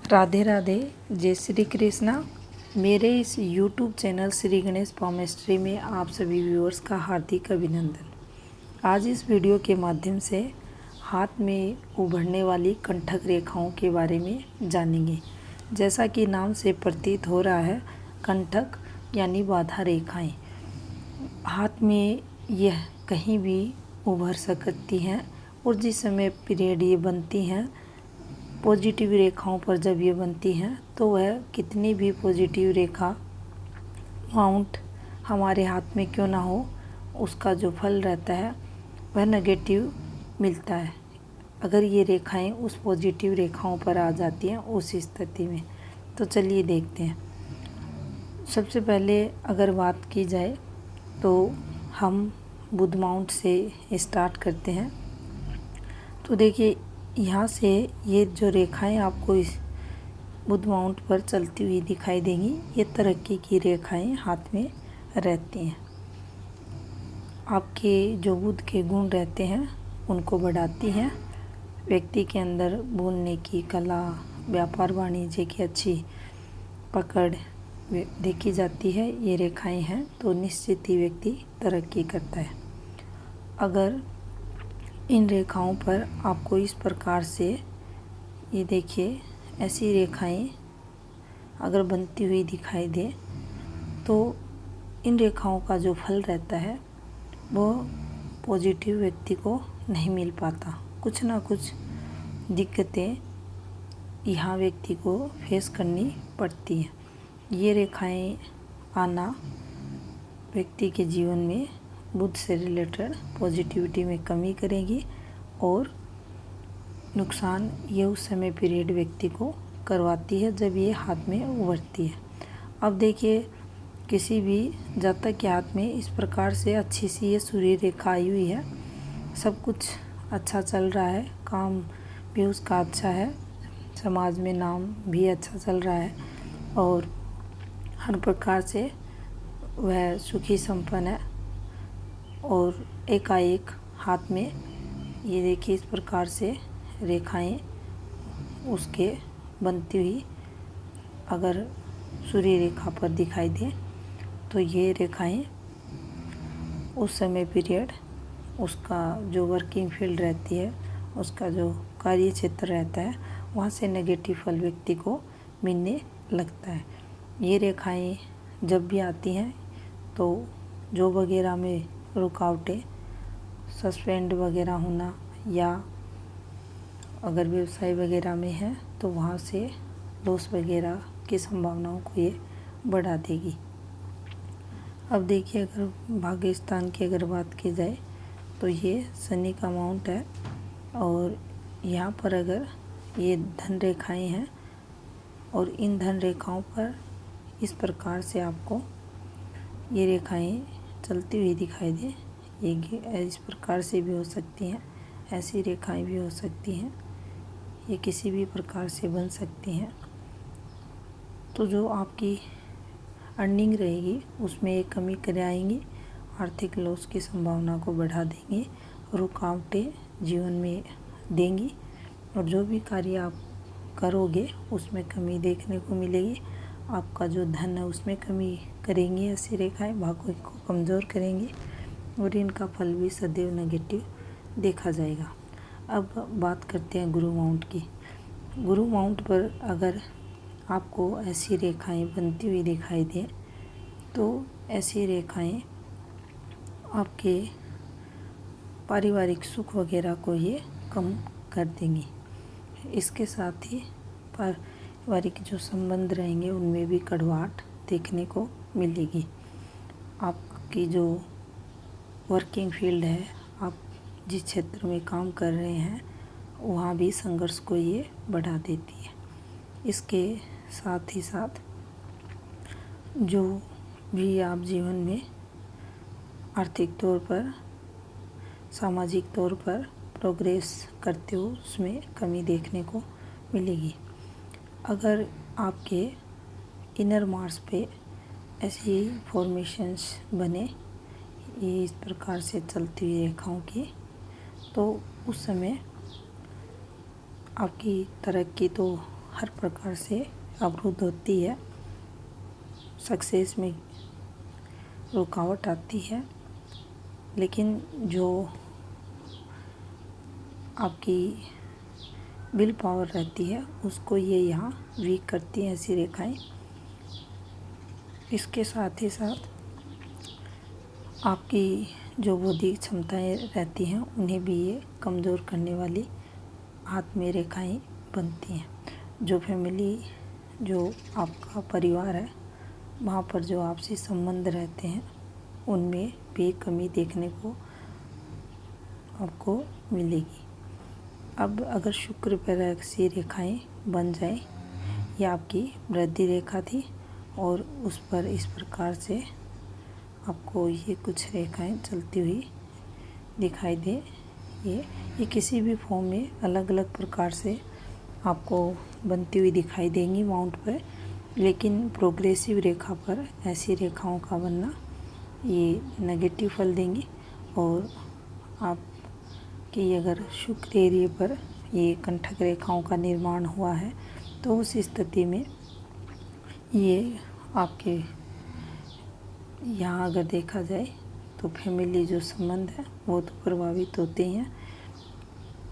राधे राधे, जय श्री कृष्णा। मेरे इस YouTube चैनल श्री गणेश पॉमेस्ट्री में आप सभी व्यूअर्स का हार्दिक अभिनंदन। आज इस वीडियो के माध्यम से हाथ में उभरने वाली कंठक रेखाओं के बारे में जानेंगे। जैसा कि नाम से प्रतीत हो रहा है, कंठक यानी बाधा रेखाएं हाथ में यह कहीं भी उभर सकती हैं और जिस समय पीरियड ये बनती हैं पॉजिटिव रेखाओं पर जब ये बनती हैं तो वह कितनी भी पॉजिटिव रेखा माउंट हमारे हाथ में क्यों ना हो, उसका जो फल रहता है वह नेगेटिव मिलता है अगर ये रेखाएं उस पॉजिटिव रेखाओं पर आ जाती हैं उस स्थिति में। तो चलिए देखते हैं। सबसे पहले अगर बात की जाए तो हम बुध माउंट से स्टार्ट करते हैं। तो देखिए, यहाँ से ये जो रेखाएं आपको इस बुध माउंट पर चलती हुई दिखाई देंगी, ये तरक्की की रेखाएं हाथ में रहती हैं। आपके जो बुध के गुण रहते हैं उनको बढ़ाती हैं। व्यक्ति के अंदर बोलने की कला, व्यापार वाणिज्य की अच्छी पकड़ देखी जाती है। ये रेखाएं हैं तो निश्चित ही व्यक्ति तरक्की करता है। अगर इन रेखाओं पर आपको इस प्रकार से, ये देखिए, ऐसी रेखाएं अगर बनती हुई दिखाई दे तो इन रेखाओं का जो फल रहता है वो पॉजिटिव व्यक्ति को नहीं मिल पाता। कुछ ना कुछ दिक्कतें यहाँ व्यक्ति को फेस करनी पड़ती हैं। ये रेखाएं आना व्यक्ति के जीवन में बुध से रिलेटेड पॉजिटिविटी में कमी करेगी और नुकसान ये उस समय पीरियड व्यक्ति को करवाती है जब ये हाथ में उभरती है। अब देखिए, किसी भी जातक के हाथ में इस प्रकार से अच्छी सी ये सूर्य रेखा आई हुई है, सब कुछ अच्छा चल रहा है, काम भी उसका अच्छा है, समाज में नाम भी अच्छा चल रहा है और हर प्रकार से वह सुखी संपन्न है। और एकाएक हाथ में ये देखिए इस प्रकार से रेखाएं उसके बनती हुई अगर सूर्य रेखा पर दिखाई दे तो ये रेखाएं उस समय पीरियड उसका जो वर्किंग फील्ड रहती है, उसका जो कार्य क्षेत्र रहता है, वहाँ से नेगेटिव फल व्यक्ति को मिलने लगता है। ये रेखाएं जब भी आती हैं तो जॉब वगैरह में रुकावटें, सस्पेंड वगैरह होना या अगर व्यवसाय वगैरह में है तो वहाँ से लॉस वगैरह की संभावनाओं को ये बढ़ा देगी। अब देखिए, अगर भाग्य स्थान की अगर बात की जाए तो ये शनि का माउंट है और यहाँ पर अगर ये धन रेखाएं हैं और इन धन रेखाओं पर इस प्रकार से आपको ये रेखाएं चलती हुई दिखाई दे, ये इस प्रकार से भी हो सकती हैं, ऐसी रेखाएं भी हो सकती हैं, ये किसी भी प्रकार से बन सकती हैं। तो जो आपकी अर्निंग रहेगी उसमें एक कमी कर आएंगी, आर्थिक लॉस की संभावना को बढ़ा देंगे, रुकावटें जीवन में देंगी और जो भी कार्य आप करोगे उसमें कमी देखने को मिलेगी। आपका जो धन है उसमें कमी करेंगी ऐसी रेखाएं, भाग्य को कमज़ोर करेंगी और इनका फल भी सदैव नेगेटिव देखा जाएगा। अब बात करते हैं गुरु माउंट की। गुरु माउंट पर अगर आपको ऐसी रेखाएं बनती हुई दिखाई दें तो ऐसी रेखाएं आपके पारिवारिक सुख वगैरह को ये कम कर देंगी। इसके साथ ही पारिवारिक जो संबंध रहेंगे उनमें भी कड़वाहट देखने को मिलेगी। आपकी जो वर्किंग फील्ड है, आप जिस क्षेत्र में काम कर रहे हैं, वहाँ भी संघर्ष को ये बढ़ा देती है। इसके साथ ही साथ जो भी आप जीवन में आर्थिक तौर पर, सामाजिक तौर पर प्रोग्रेस करते हो उसमें कमी देखने को मिलेगी। अगर आपके इनर मार्स पे ऐसी फॉर्मेशंस बने, ये इस प्रकार से चलती हुई रेखाओं की, तो उस समय आपकी तरक्की तो हर प्रकार से अवरुद्ध होती है, सक्सेस में रुकावट आती है। लेकिन जो आपकी विल पावर रहती है उसको ये यहाँ वीक करती हैं ऐसी रेखाएं। इसके साथ ही साथ आपकी जो बौद्धिक क्षमताएं रहती हैं उन्हें भी ये कमज़ोर करने वाली हाथ में रेखाएं बनती हैं। जो फैमिली, जो आपका परिवार है, वहाँ पर जो आपसी संबंध रहते हैं उनमें भी कमी देखने को आपको मिलेगी। अब अगर शुक्र पर ऐसी रेखाएं बन जाए, यह आपकी वृद्धि रेखा थी और उस पर इस प्रकार से आपको ये कुछ रेखाएं चलती हुई दिखाई दे। ये किसी भी फॉर्म में अलग अलग प्रकार से आपको बनती हुई दिखाई देंगी माउंट पर, लेकिन प्रोग्रेसिव रेखा पर ऐसी रेखाओं का बनना ये नेगेटिव फल देंगी। और आपकी अगर शुक्र एरिया पर ये कंटक रेखाओं का निर्माण हुआ है तो उस स्थिति में ये आपके यहाँ अगर देखा जाए तो फैमिली जो संबंध है वो तो प्रभावित होते हैं।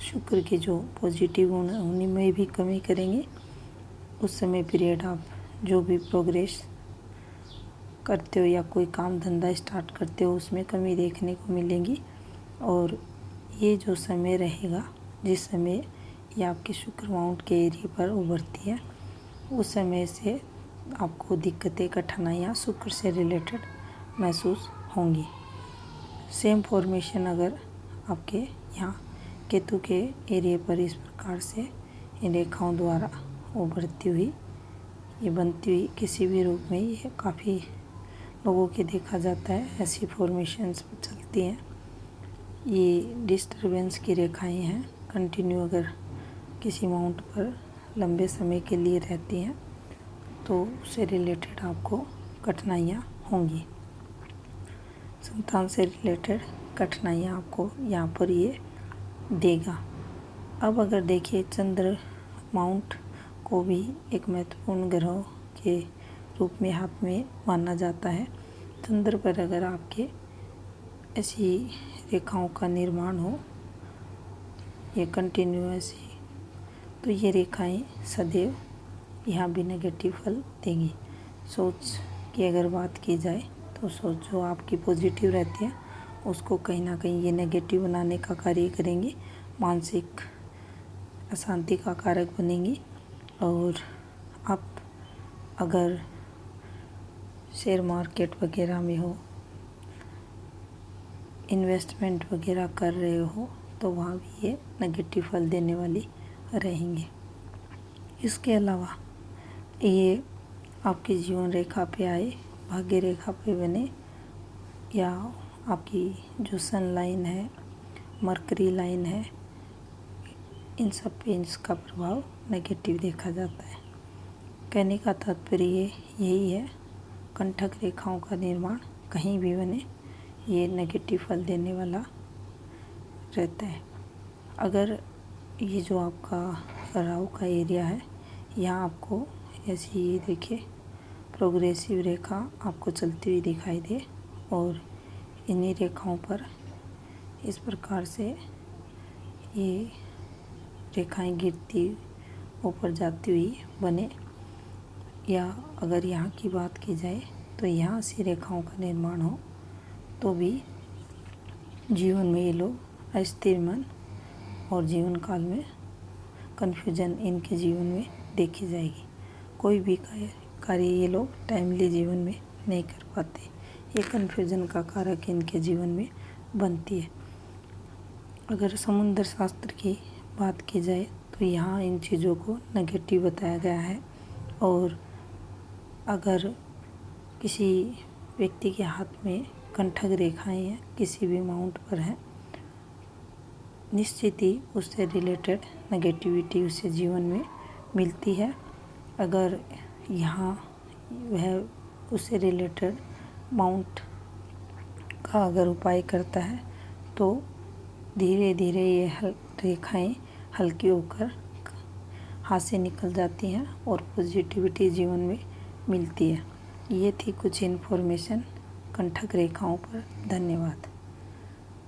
शुक्र के जो पॉजिटिव गुण उनमें भी कमी करेंगे। उस समय पीरियड आप जो भी प्रोग्रेस करते हो या कोई काम धंधा स्टार्ट करते हो उसमें कमी देखने को मिलेगी। और ये जो समय रहेगा, जिस समय ये आपके शुक्र माउंट के एरिया पर उभरती है, उस समय से आपको दिक्कतें, कठिनाइयाँ शुक्र से रिलेटेड महसूस होंगी। सेम फॉर्मेशन अगर आपके यहाँ केतु के एरिया पर इस प्रकार से इन रेखाओं द्वारा उभरती हुई, ये बनती हुई किसी भी रूप में ये काफ़ी लोगों के देखा जाता है, ऐसी फॉर्मेशंस चलती हैं। ये डिस्टरबेंस की रेखाएं हैं। कंटिन्यू अगर किसी माउंट पर लंबे समय के लिए रहती हैं तो उससे रिलेटेड आपको कठिनाइयाँ होंगी। संतान से रिलेटेड कठिनाइयाँ आपको यहाँ पर ये देगा। अब अगर देखिए, चंद्र माउंट को भी एक महत्वपूर्ण ग्रह के रूप में हाथ में माना जाता है। चंद्र पर अगर आपके ऐसी रेखाओं का निर्माण हो, ये कंटिन्यूअस, तो ये रेखाएं सदैव यहाँ भी नेगेटिव फल देंगी। सोच की अगर बात की जाए तो सोच जो आपकी पॉजिटिव रहती है उसको कहीं ना कहीं ये नेगेटिव बनाने का कार्य करेंगी, मानसिक अशांति का कारक बनेंगी। और आप अगर शेयर मार्केट वगैरह में हो, इन्वेस्टमेंट वगैरह कर रहे हो तो वहाँ भी ये नेगेटिव फल देने वाली रहेंगे। इसके अलावा ये आपकी जीवन रेखा पे आए, भाग्य रेखा पे बने, या आपकी जो सन लाइन है, मरकरी लाइन है, इन सब पे इसका प्रभाव नेगेटिव देखा जाता है। कहने का तात्पर्य यही है, कंटक रेखाओं का निर्माण कहीं भी बने ये नेगेटिव फल देने वाला रहता है। अगर ये जो आपका राहु का एरिया है, यहाँ आपको ऐसी ये देखिए प्रोग्रेसिव रेखा आपको चलती हुई दिखाई दे और इन्हीं रेखाओं पर इस प्रकार से ये रेखाएं गिरती ऊपर जाती हुई बने। या अगर यहाँ की बात की जाए तो यहाँ से रेखाओं का निर्माण हो तो भी जीवन में ये लोग अस्थिर मन और जीवन काल में कन्फ्यूजन इनके जीवन में देखी जाएगी। कोई भी कार्य ये लोग टाइमली जीवन में नहीं कर पाते, ये कन्फ्यूजन का कारक इनके जीवन में बनती है। अगर समुद्र शास्त्र की बात की जाए तो यहाँ इन चीज़ों को नेगेटिव बताया गया है। और अगर किसी व्यक्ति के हाथ में कंटक रेखाएं हैं, किसी भी माउंट पर हैं, निश्चित ही उससे रिलेटेड नेगेटिविटी उसे जीवन में मिलती है। अगर यहाँ वह उससे रिलेटेड माउंट का अगर उपाय करता है तो धीरे धीरे ये रेखाएं हल्की होकर हाथ से निकल जाती हैं और पॉजिटिविटी जीवन में मिलती है। ये थी कुछ इन्फॉर्मेशन कंठक रेखाओं पर। धन्यवाद।